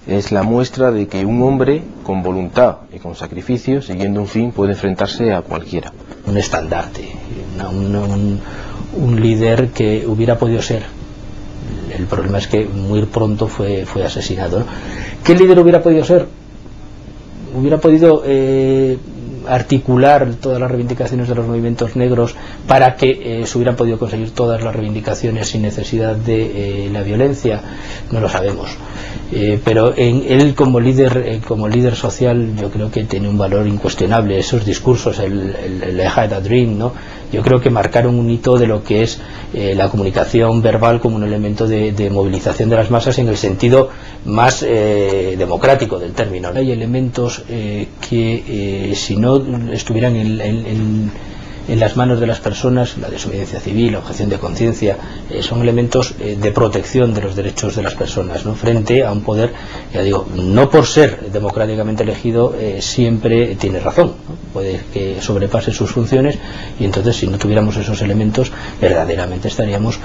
Es la muestra de que un hombre con voluntad y con sacrificio, siguiendo un fin, puede enfrentarse a cualquiera. Un estandarte, un líder que hubiera podido ser. El problema es que muy pronto fue asesinado, ¿no? ¿Qué líder hubiera podido ser? Hubiera podido articular todas las reivindicaciones de los movimientos negros para que se hubieran podido conseguir todas las reivindicaciones sin necesidad de la violencia. No lo sabemos, pero él como líder social yo creo que tiene un valor incuestionable. Esos discursos, el I had a dream, ¿no? Yo creo que marcaron un hito de lo que es la comunicación verbal como un elemento de movilización de las masas en el sentido más democrático del término. Hay elementos que si no estuvieran en las manos de las personas, la desobediencia civil, la objeción de conciencia, son elementos de protección de los derechos de las personas, ¿no? Frente a un poder, ya digo, no por ser democráticamente elegido siempre tiene razón, ¿no? Puede que sobrepase sus funciones, y entonces si no tuviéramos esos elementos verdaderamente estaríamos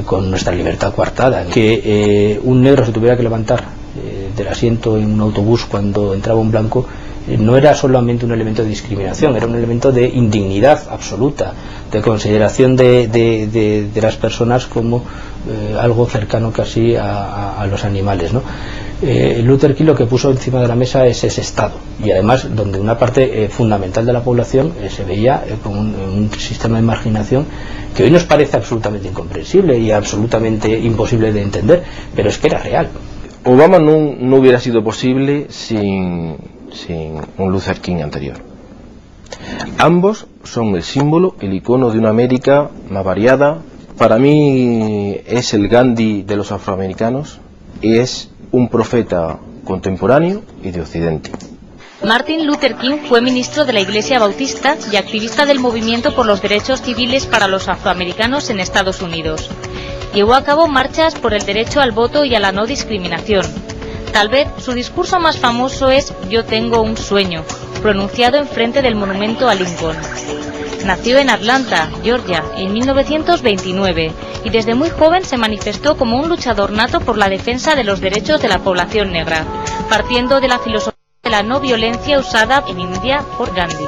con nuestra libertad coartada. Que un negro se tuviera que levantar del asiento en un autobús cuando entraba un blanco no era solamente un elemento de discriminación, era un elemento de indignidad absoluta, de consideración de las personas como algo cercano casi a los animales, ¿no? Luther King lo que puso encima de la mesa es ese Estado, y además donde una parte fundamental de la población se veía con un sistema de marginación que hoy nos parece absolutamente incomprensible y absolutamente imposible de entender, pero es que era real. Obama no hubiera sido posible sin un Luther King anterior. Ambos son el símbolo, el icono de una América más variada. Para mí es el Gandhi de los afroamericanos y es un profeta contemporáneo y de Occidente. Martin Luther King fue ministro de la Iglesia Bautista y activista del movimiento por los derechos civiles para los afroamericanos en Estados Unidos. Llevó a cabo marchas por el derecho al voto y a la no discriminación. Tal vez su discurso más famoso es "Yo tengo un sueño", pronunciado enfrente del monumento a Lincoln. Nació en Atlanta, Georgia, en 1929 y desde muy joven se manifestó como un luchador nato por la defensa de los derechos de la población negra, partiendo de la filosofía de la no violencia usada en India por Gandhi.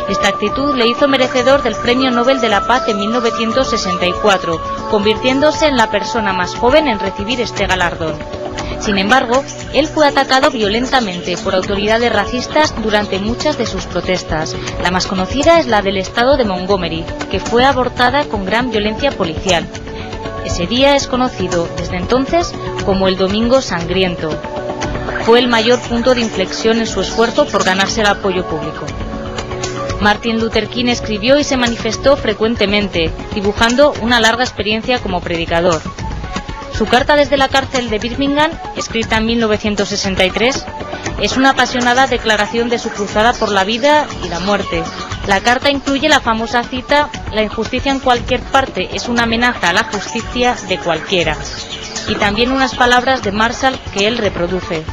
Esta actitud le hizo merecedor del Premio Nobel de la Paz en 1964, convirtiéndose en la persona más joven en recibir este galardón. Sin embargo, él fue atacado violentamente por autoridades racistas durante muchas de sus protestas. La más conocida es la del estado de Montgomery, que fue abortada con gran violencia policial. Ese día es conocido desde entonces como el Domingo Sangriento. Fue el mayor punto de inflexión en su esfuerzo por ganarse el apoyo público. Martin Luther King escribió y se manifestó frecuentemente, dibujando una larga experiencia como predicador. Su carta desde la cárcel de Birmingham, escrita en 1963, es una apasionada declaración de su cruzada por la vida y la muerte. La carta incluye la famosa cita: "La injusticia en cualquier parte es una amenaza a la justicia de cualquiera", y también unas palabras de Marshall que él reproduce: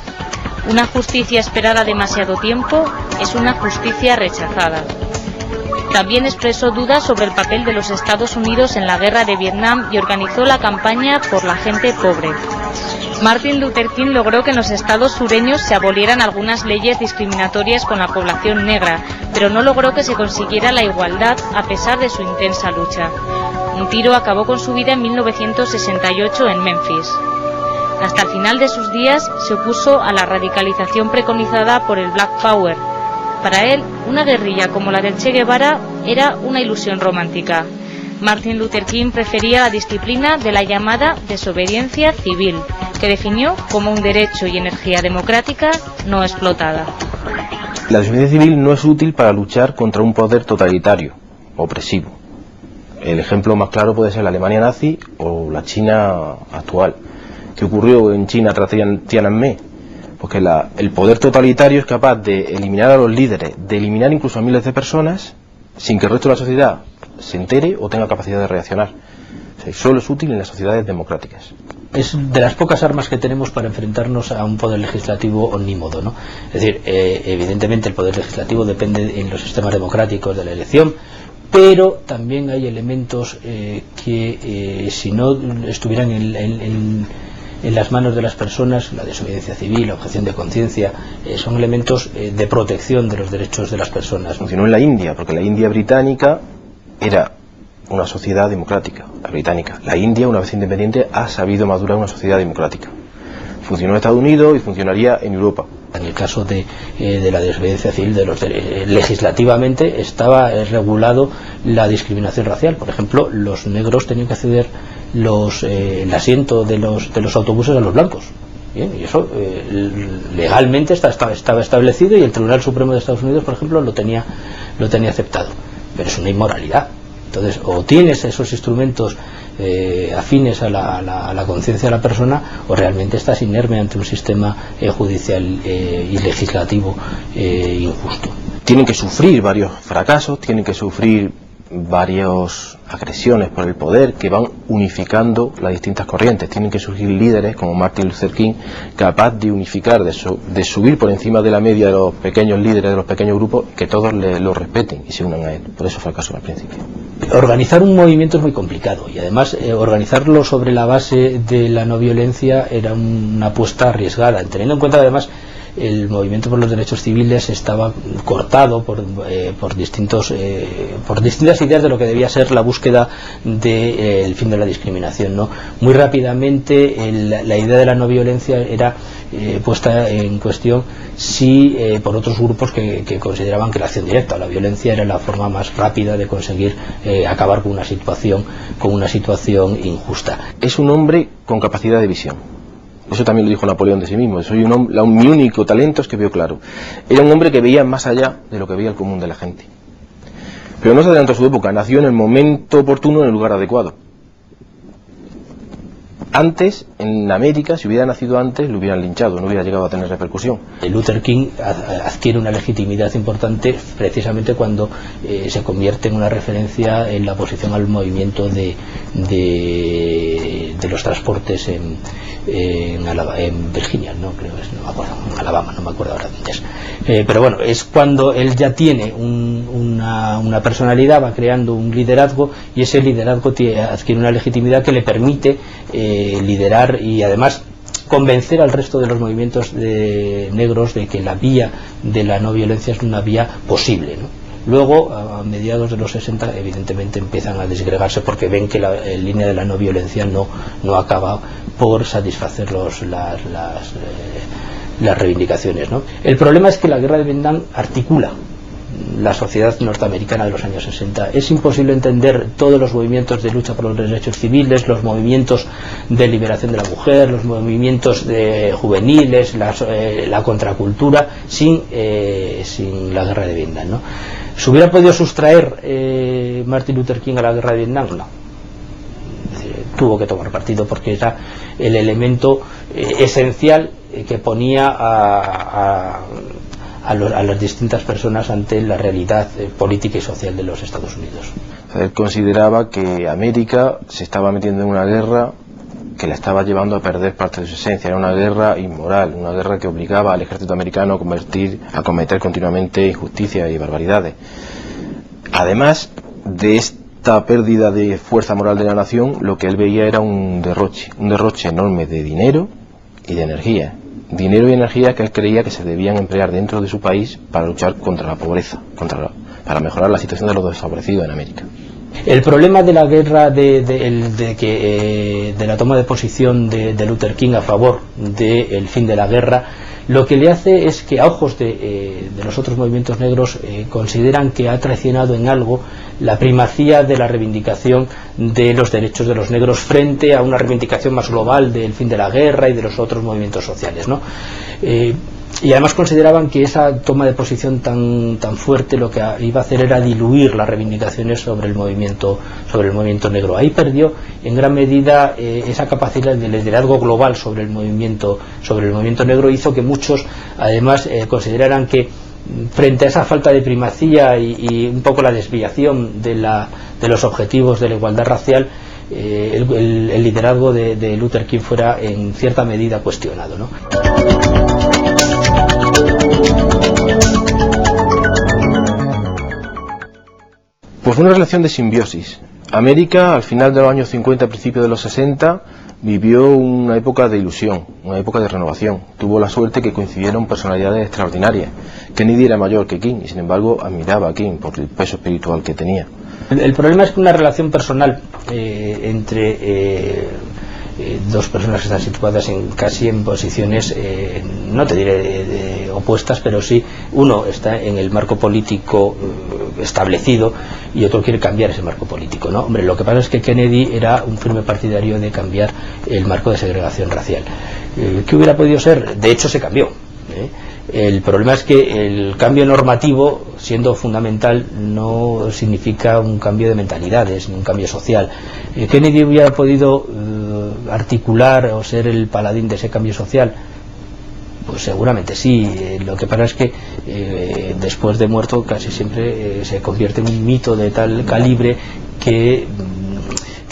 "Una justicia esperada demasiado tiempo es una justicia rechazada". También expresó dudas sobre el papel de los Estados Unidos en la guerra de Vietnam y organizó la campaña por la gente pobre. Martin Luther King logró que en los estados sureños se abolieran algunas leyes discriminatorias con la población negra, pero no logró que se consiguiera la igualdad a pesar de su intensa lucha. Un tiro acabó con su vida en 1968 en Memphis. Hasta el final de sus días se opuso a la radicalización preconizada por el Black Power. Para él, una guerrilla como la del Che Guevara era una ilusión romántica. Martin Luther King prefería la disciplina de la llamada desobediencia civil, que definió como un derecho y energía democrática no explotada. La desobediencia civil no es útil para luchar contra un poder totalitario, opresivo. El ejemplo más claro puede ser la Alemania nazi o la China actual. ¿Qué ocurrió en China tras Tiananmen? Porque el poder totalitario es capaz de eliminar a los líderes, de eliminar incluso a miles de personas sin que el resto de la sociedad se entere o tenga capacidad de reaccionar. O sea, solo es útil en las sociedades democráticas. es de las pocas armas que tenemos para enfrentarnos a un poder legislativo omnímodo, ¿no? Es decir, evidentemente el poder legislativo depende en los sistemas democráticos de la elección, pero también hay elementos que si no estuvieran en las manos de las personas, la desobediencia civil, la objeción de conciencia, son elementos de protección de los derechos de las personas. Funcionó en la India, porque la India británica era una sociedad democrática, la británica. La India, una vez independiente, ha sabido madurar una sociedad democrática. Funcionó en Estados Unidos y funcionaría en Europa. En el caso de la desobediencia civil, legislativamente estaba regulado la discriminación racial. Por ejemplo, los negros tenían que ceder el asiento de los autobuses a los blancos. Bien, y eso legalmente estaba establecido, y el Tribunal Supremo de Estados Unidos, por ejemplo, lo tenía aceptado. Pero es una inmoralidad. Entonces, o tienes esos instrumentos afines a la conciencia de la persona, o realmente estás inerme ante un sistema judicial y legislativo injusto. Tienen que sufrir varios fracasos, tienen que sufrir varias agresiones por el poder que van unificando las distintas corrientes. Tienen que surgir líderes como Martin Luther King, capaz de unificar, de subir por encima de la media de los pequeños líderes, de los pequeños grupos, que todos lo respeten y se unan a él. Por eso fracasó al principio. Organizar un movimiento es muy complicado, y además organizarlo sobre la base de la no violencia era una apuesta arriesgada, teniendo en cuenta además el movimiento por los derechos civiles estaba cortado por distintas ideas de lo que debía ser la búsqueda del fin de la discriminación, ¿no? Muy rápidamente la idea de la no violencia era puesta en cuestión por otros grupos que consideraban que la acción directa, la violencia, era la forma más rápida de conseguir acabar con una situación injusta. Es un hombre con capacidad de visión. Eso también lo dijo Napoleón de sí mismo. Mi único talento es que veo claro. Era un hombre que veía más allá de lo que veía el común de la gente. Pero no se adelantó a su época, nació en el momento oportuno, en el lugar adecuado. Antes, en América, si hubiera nacido antes, lo hubieran linchado, no hubiera llegado a tener repercusión. Luther King adquiere una legitimidad importante precisamente cuando se convierte en una referencia en la oposición al movimiento de los transportes en Virginia, no creo que es, no me acuerdo, en Alabama, no me acuerdo ahora dónde es. Pero bueno, es cuando él ya tiene una personalidad, va creando un liderazgo, y ese liderazgo adquiere una legitimidad que le permite liderar y además convencer al resto de los movimientos negros de que la vía de la no violencia es una vía posible, ¿no? Luego, a mediados de los 60, evidentemente empiezan a desgregarse porque ven que la línea de la no violencia no acaba por satisfacer las reivindicaciones, ¿no? El problema es que la guerra de Vietnam articula la sociedad norteamericana de los años 60. Es imposible entender todos los movimientos de lucha por los derechos civiles, los movimientos de liberación de la mujer, los movimientos juveniles, la contracultura, sin la guerra de Vietnam, ¿no? ¿Se hubiera podido sustraer Martin Luther King a la guerra de Vietnam? No. Tuvo que tomar partido porque era el elemento esencial que ponía a las distintas personas ante la realidad política y social de los Estados Unidos. Él consideraba que América se estaba metiendo en una guerra que la estaba llevando a perder parte de su esencia. Era una guerra inmoral, una guerra que obligaba al ejército americano a cometer continuamente injusticias y barbaridades. Además de esta pérdida de fuerza moral de la nación, lo que él veía era un derroche enorme de dinero y de energía. Dinero y energía que él creía que se debían emplear dentro de su país para luchar contra la pobreza, para mejorar la situación de los desfavorecidos en América. El problema de la guerra, de la toma de posición de Luther King a favor del fin de la guerra, lo que le hace es que a ojos de los otros movimientos negros consideran que ha traicionado en algo la primacía de la reivindicación de los derechos de los negros frente a una reivindicación más global del fin de la guerra y de los otros movimientos sociales, ¿no? Y además consideraban que esa toma de posición tan fuerte lo que iba a hacer era diluir las reivindicaciones sobre el movimiento negro. Ahí perdió en gran medida esa capacidad de liderazgo global sobre el movimiento negro. Hizo que muchos además consideraran que frente a esa falta de primacía y un poco la desviación de los objetivos de la igualdad racial, el liderazgo de Luther King fuera en cierta medida cuestionado, ¿no? Pues fue una relación de simbiosis. América, al final de los años 50, principios de los 60, vivió una época de ilusión, una época de renovación. Tuvo la suerte que coincidieron personalidades extraordinarias. Kennedy era mayor que King y, sin embargo, admiraba a King por el peso espiritual que tenía. El problema es que una relación personal entre dos personas que están situadas casi en posiciones, no te diré opuestas, pero sí, uno está en el marco político establecido y otro quiere cambiar ese marco político, ¿no? Hombre, lo que pasa es que Kennedy era un firme partidario de cambiar el marco de segregación racial. ¿Qué hubiera podido ser? De hecho se cambió. El problema es que el cambio normativo, siendo fundamental, no significa un cambio de mentalidades ni un cambio social. ¿Kennedy hubiera podido articular o ser el paladín de ese cambio social? Pues seguramente sí. Lo que pasa es que después de muerto casi siempre se convierte en un mito de tal calibre que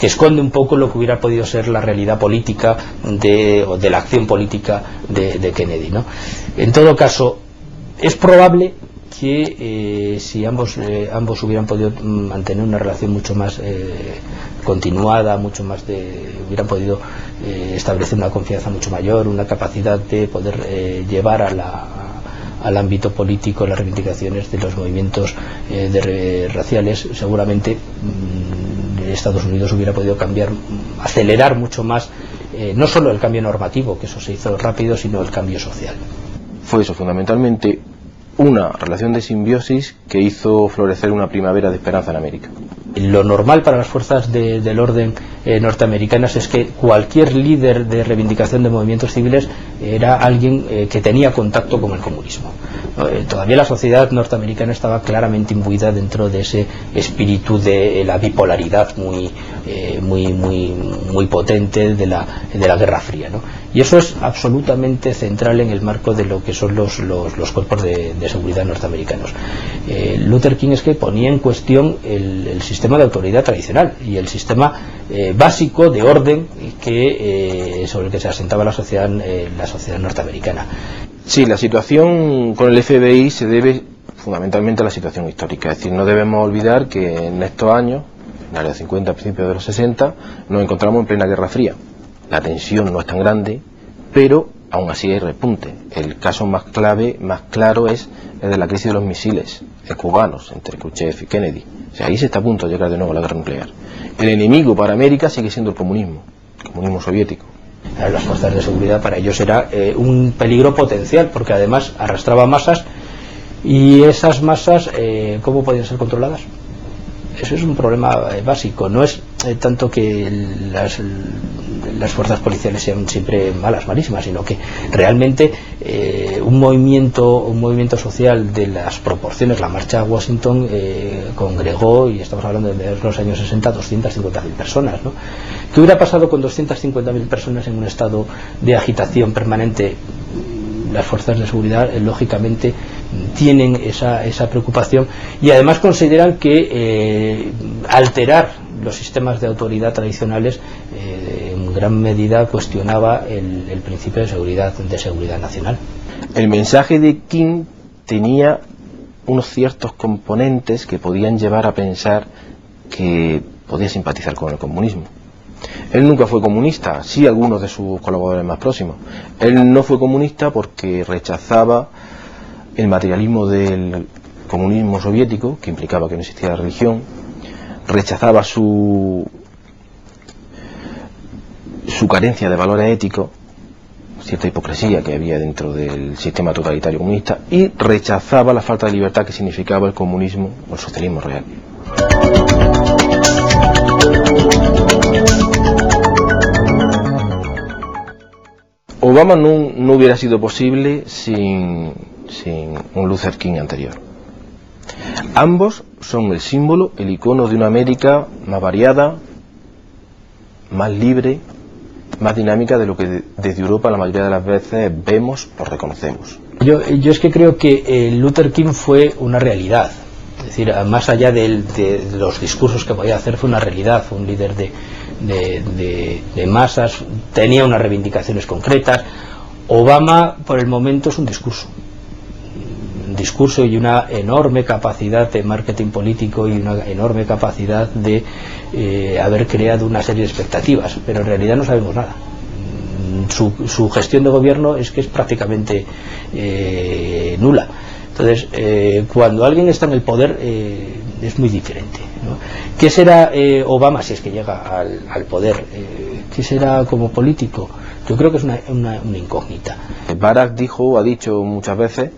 esconde un poco lo que hubiera podido ser la realidad política o de la acción política de Kennedy, ¿no? En todo caso, es probable que si ambos hubieran podido mantener una relación mucho más continuada, hubieran podido establecer una confianza mucho mayor, una capacidad de poder llevar al ámbito político las reivindicaciones de los movimientos raciales, seguramente Estados Unidos hubiera podido acelerar mucho más, no solo el cambio normativo, que eso se hizo rápido, sino el cambio social. Fue eso, fundamentalmente, una relación de simbiosis que hizo florecer una primavera de esperanza en América. Lo normal para las fuerzas del orden norteamericanas es que cualquier líder de reivindicación de movimientos civiles era alguien que tenía contacto con el comunismo. Todavía la sociedad norteamericana estaba claramente imbuida dentro de ese espíritu de la bipolaridad muy potente de la Guerra Fría, ¿no? Y eso es absolutamente central en el marco de lo que son los cuerpos de seguridad norteamericanos. Luther King es que ponía en cuestión el sistema de autoridad tradicional y el sistema básico de orden sobre el que se asentaba la sociedad norteamericana. Sí, la situación con el FBI se debe fundamentalmente a la situación histórica. Es decir, no debemos olvidar que en estos años, en la área 50, principios de los 60, nos encontramos en plena Guerra Fría. La tensión no es tan grande, pero aún así hay repunte. El caso más claro es el de la crisis de los misiles cubanos entre Khrushchev y Kennedy. O sea, ahí se está a punto de llegar de nuevo a la guerra nuclear. El enemigo para América sigue siendo el comunismo soviético. Las fuerzas de seguridad para ellos era un peligro potencial, porque además arrastraba masas, y esas masas, ¿cómo podían ser controladas? Eso es un problema básico. No es tanto que las fuerzas policiales sean siempre malísimas, sino que realmente un movimiento social de las proporciones, la marcha a Washington congregó, y estamos hablando de los años 60, 250.000 personas, ¿no? ¿Qué hubiera pasado con 250.000 personas en un estado de agitación permanente? Las fuerzas de seguridad lógicamente tienen esa preocupación, y además consideran que alterar los sistemas de autoridad tradicionales en gran medida cuestionaba el principio de seguridad nacional. El mensaje de King tenía unos ciertos componentes que podían llevar a pensar que podía simpatizar con el comunismo. Él nunca fue comunista, sí algunos de sus colaboradores más próximos. Él no fue comunista porque rechazaba el materialismo del comunismo soviético, que implicaba que no existía la religión, rechazaba su carencia de valores éticos, cierta hipocresía que había dentro del sistema totalitario comunista, y rechazaba la falta de libertad que significaba el comunismo o el socialismo real. Obama no hubiera sido posible sin un Luther King anterior. Ambos son el símbolo, el icono de una América más variada, más libre, más dinámica de lo que desde Europa la mayoría de las veces vemos o reconocemos. Yo es que creo que Luther King fue una realidad. Es decir, más allá de los discursos que podía hacer, fue una realidad, fue un líder de masas, tenía unas reivindicaciones concretas. Obama por el momento es un discurso y una enorme capacidad de marketing político y una enorme capacidad de haber creado una serie de expectativas, pero en realidad no sabemos nada. Su gestión de gobierno es que es prácticamente nula. Entonces, cuando alguien está en el poder es muy diferente, ¿no? ¿Qué será Obama si es que llega al poder? ¿Qué será como político? Yo creo que es una incógnita. Barack ha dicho muchas veces: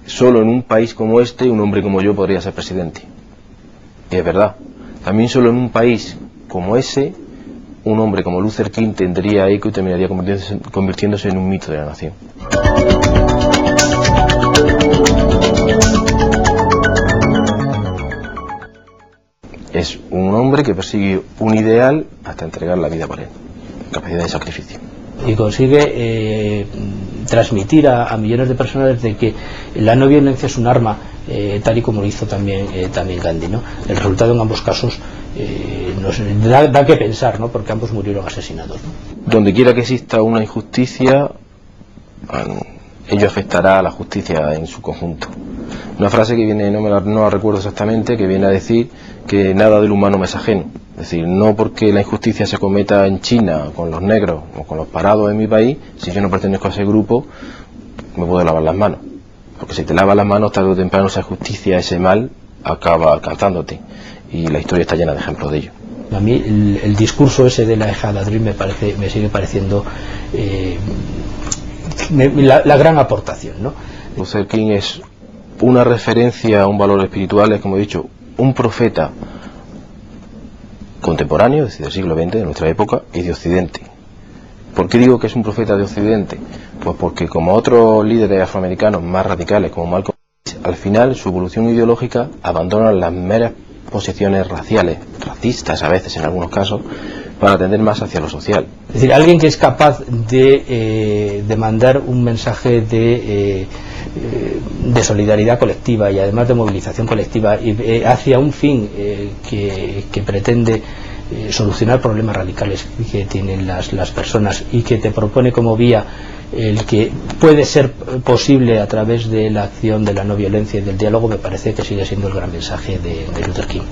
solo en un país como este un hombre como yo podría ser presidente. Y es verdad. También solo en un país como ese un hombre como Luther King tendría eco y terminaría convirtiéndose en un mito de la nación. Es un hombre que persigue un ideal hasta entregar la vida por él. Capacidad de sacrificio. Y consigue transmitir a millones de personas de que la no violencia es un arma, tal y como lo hizo también Gandhi, ¿no? El resultado en ambos casos da que pensar, ¿no? Porque ambos murieron asesinados, ¿no? Donde quiera que exista una injusticia, ello afectará a la justicia en su conjunto. Una frase que viene, no la recuerdo exactamente, que viene a decir que nada del humano me es ajeno. Es decir, no porque la injusticia se cometa en China con los negros o con los parados en mi país, si yo no pertenezco a ese grupo, me puedo lavar las manos. Porque si te lavas las manos, tarde o temprano esa justicia, ese mal, acaba alcanzándote. Y la historia está llena de ejemplos de ello. A mí el discurso ese de la Ejadadrín me sigue pareciendo la gran aportación, ¿no? Luther King es una referencia a un valor espiritual, es como he dicho, un profeta contemporáneo, es decir, del siglo XX, de nuestra época, y de Occidente. ¿Por qué digo que es un profeta de Occidente? Pues porque, como otros líderes afroamericanos más radicales, como Malcolm X, al final su evolución ideológica abandona las meras posiciones raciales, racistas a veces en algunos casos, para tender más hacia lo social. Es decir, alguien que es capaz de mandar un mensaje de solidaridad colectiva y además de movilización colectiva y hacia un fin que pretende solucionar problemas radicales que tienen las personas y que te propone como vía el que puede ser posible a través de la acción de la no violencia y del diálogo, me parece que sigue siendo el gran mensaje de Luther King.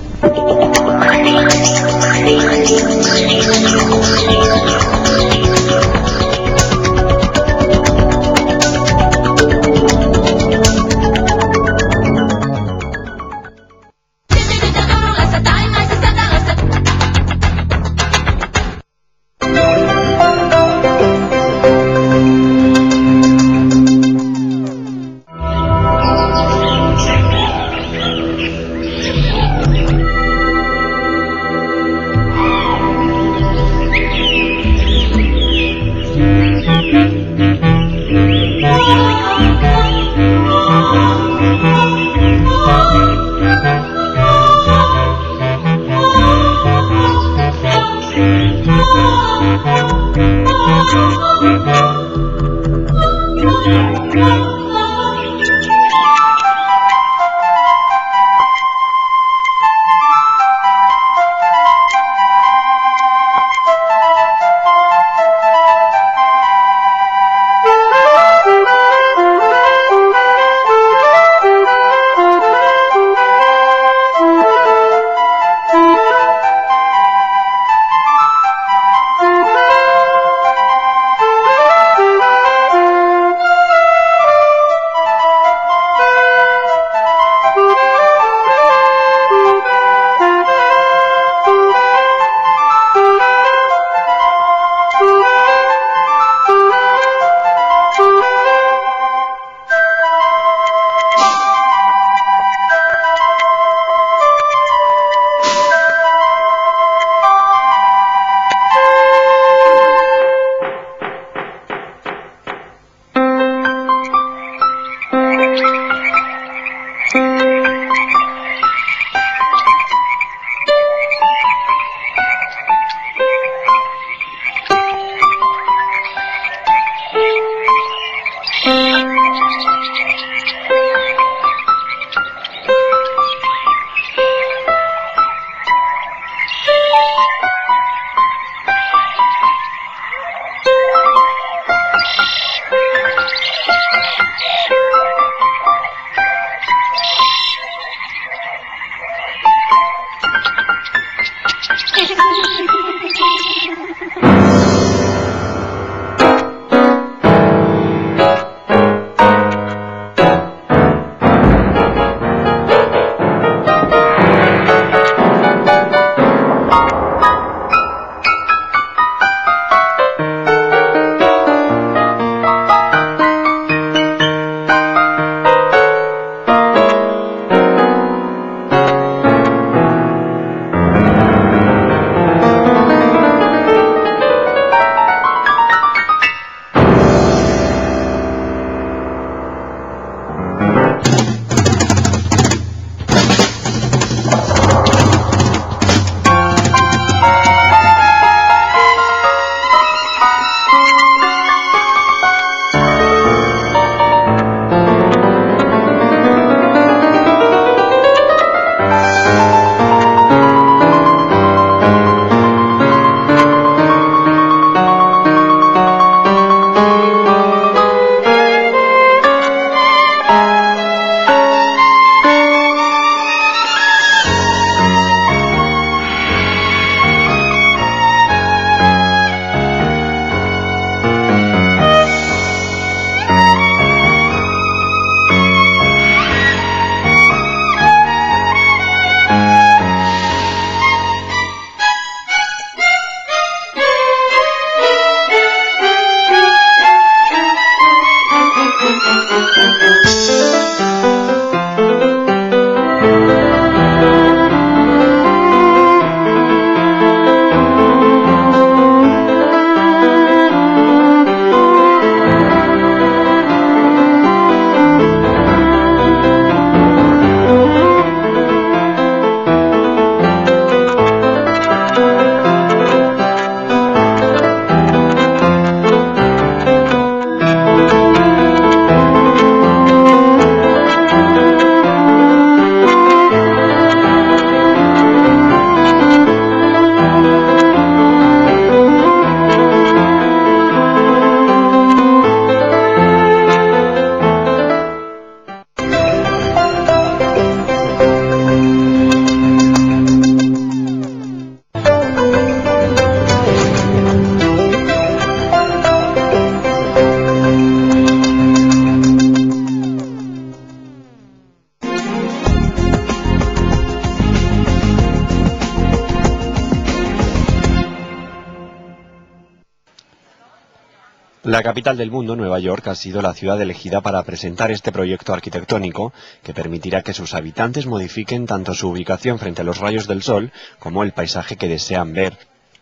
La capital del mundo, Nueva York, ha sido la ciudad elegida para presentar este proyecto arquitectónico que permitirá que sus habitantes modifiquen tanto su ubicación frente a los rayos del sol como el paisaje que desean ver.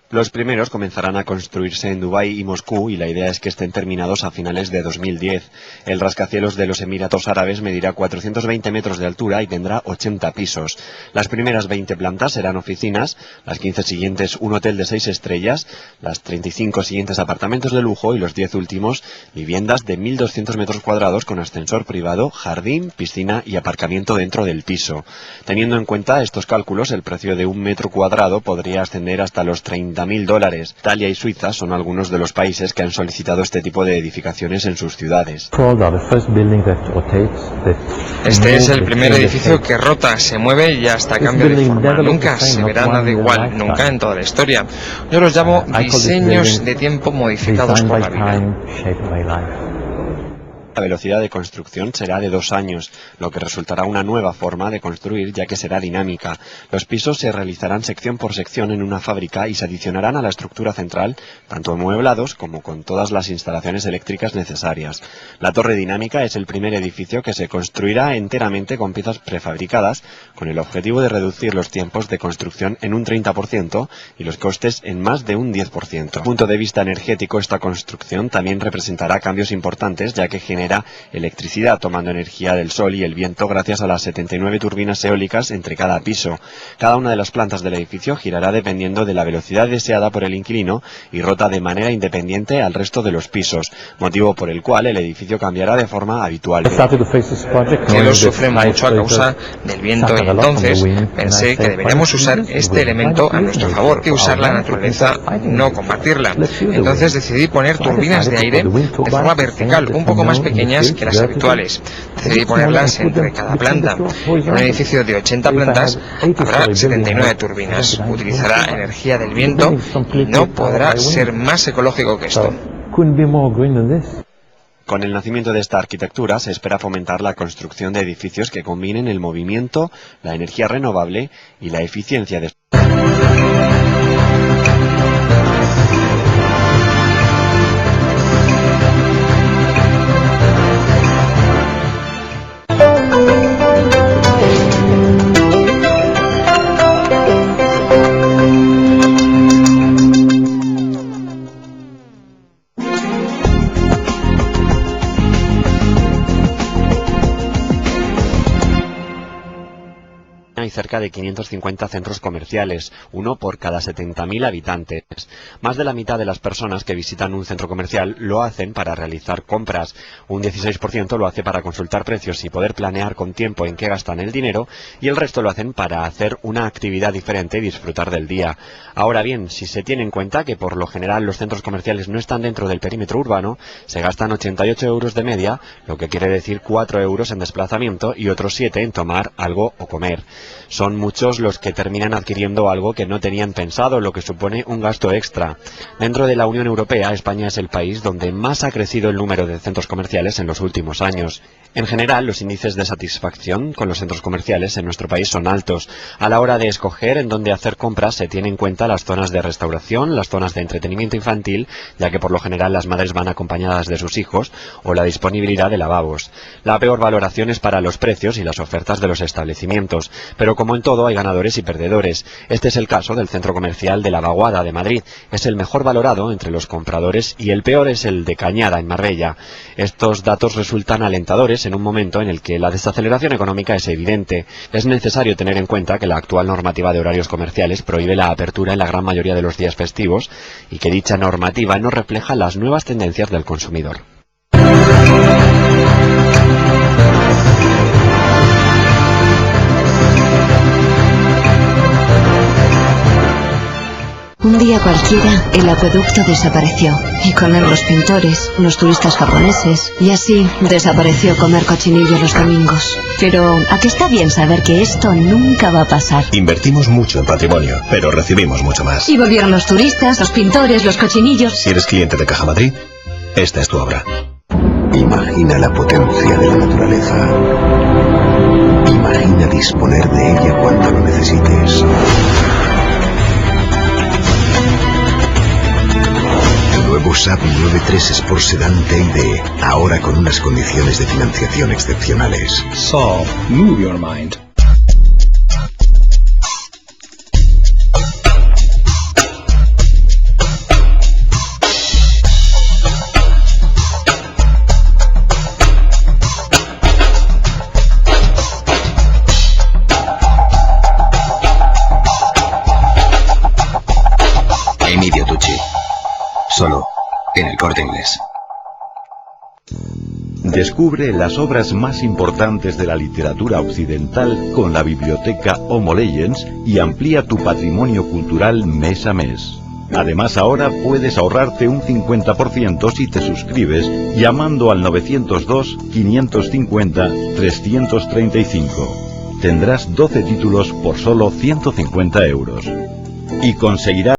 Los primeros comenzarán a construirse en Dubái y Moscú y la idea es que estén terminados a finales de 2010. El rascacielos de los Emiratos Árabes medirá 420 metros de altura y tendrá 80 pisos. Las primeras 20 plantas serán oficinas, las 15 siguientes un hotel de 6 estrellas, las 35 siguientes apartamentos de lujo y los 10 últimos viviendas de 1.200 metros cuadrados con ascensor privado, jardín, piscina y aparcamiento dentro del piso. Teniendo en cuenta estos cálculos, el precio de un metro cuadrado podría ascender hasta los $30.000. Italia y Suiza son algunos de los países que han solicitado este tipo de edificaciones en sus ciudades. Este es el primer edificio que rota, se mueve y hasta cambia de forma. Nunca se verá nada igual, nunca en toda la historia. Yo los llamo diseños de tiempo modificados por la vida. La velocidad de construcción será de 2 años, lo que resultará una nueva forma de construir ya que será dinámica. Los pisos se realizarán sección por sección en una fábrica y se adicionarán a la estructura central, tanto amueblados como con todas las instalaciones eléctricas necesarias. La torre dinámica es el primer edificio que se construirá enteramente con piezas prefabricadas, con el objetivo de reducir los tiempos de construcción en un 30% y los costes en más de un 10%. Desde el punto de vista energético, esta construcción también representará cambios importantes ya que genera electricidad tomando energía del sol y el viento gracias a las 79 turbinas eólicas entre cada piso. Cada una de las plantas del edificio girará dependiendo de la velocidad deseada por el inquilino y rota de manera independiente al resto de los pisos, motivo por el cual el edificio cambiará de forma habitual. El cielo sufre mucho a causa del viento y entonces pensé que deberíamos usar este elemento a nuestro favor, que usar la naturaleza, no combatirla. Entonces decidí poner turbinas de aire de forma vertical, un poco más pequeñas que las habituales. Decidí ponerlas entre cada planta. En un edificio de 80 plantas habrá 79 turbinas. Utilizará energía del viento y no podrá ser más ecológico que esto. Con el nacimiento de esta arquitectura se espera fomentar la construcción de edificios que combinen el movimiento, la energía renovable y la eficiencia de hay cerca de 550 centros comerciales, uno por cada 70.000 habitantes. Más de la mitad de las personas que visitan un centro comercial lo hacen para realizar compras. Un 16% lo hace para consultar precios y poder planear con tiempo en qué gastan el dinero, y el resto lo hacen para hacer una actividad diferente y disfrutar del día. Ahora bien, si se tiene en cuenta que por lo general los centros comerciales no están dentro del perímetro urbano, se gastan 88 euros de media, lo que quiere decir 4 euros en desplazamiento y otros 7 en tomar algo o comer. Son muchos los que terminan adquiriendo algo que no tenían pensado, lo que supone un gasto extra. Dentro de la Unión Europea, España es el país donde más ha crecido el número de centros comerciales en los últimos años. En general, los índices de satisfacción con los centros comerciales en nuestro país son altos. A la hora de escoger en dónde hacer compras se tiene en cuenta las zonas de restauración, las zonas de entretenimiento infantil, ya que por lo general las madres van acompañadas de sus hijos, o la disponibilidad de lavabos. La peor valoración es para los precios y las ofertas de los establecimientos, pero como en todo hay ganadores y perdedores. Este es el caso del centro comercial de La Vaguada de Madrid. Es el mejor valorado entre los compradores y el peor es el de Cañada en Marbella. Estos datos resultan alentadores en un momento en el que la desaceleración económica es evidente. Es necesario tener en cuenta que la actual normativa de horarios comerciales prohíbe la apertura en la gran mayoría de los días festivos y que dicha normativa no refleja las nuevas tendencias del consumidor. Un día cualquiera, el acueducto desapareció, y con él los pintores, los turistas japoneses, y así desapareció comer cochinillo los domingos. Pero ¿a qué está bien saber que esto nunca va a pasar? Invertimos mucho en patrimonio, pero recibimos mucho más. Y volvieron los turistas, los pintores, los cochinillos. Si eres cliente de Caja Madrid, esta es tu obra. Imagina la potencia de la naturaleza. Imagina disponer de ella cuando lo necesites. USAP 93 Sport Sedan TID, ahora con unas condiciones de financiación excepcionales. Saab, move your mind. Emilio Tucci, solo en El Corte Inglés. Descubre las obras más importantes de la literatura occidental con la biblioteca Homo Legends y amplía tu patrimonio cultural mes a mes. Además, ahora puedes ahorrarte un 50% si te suscribes llamando al 902-550-335. Tendrás 12 títulos por solo 150 euros. Y conseguirás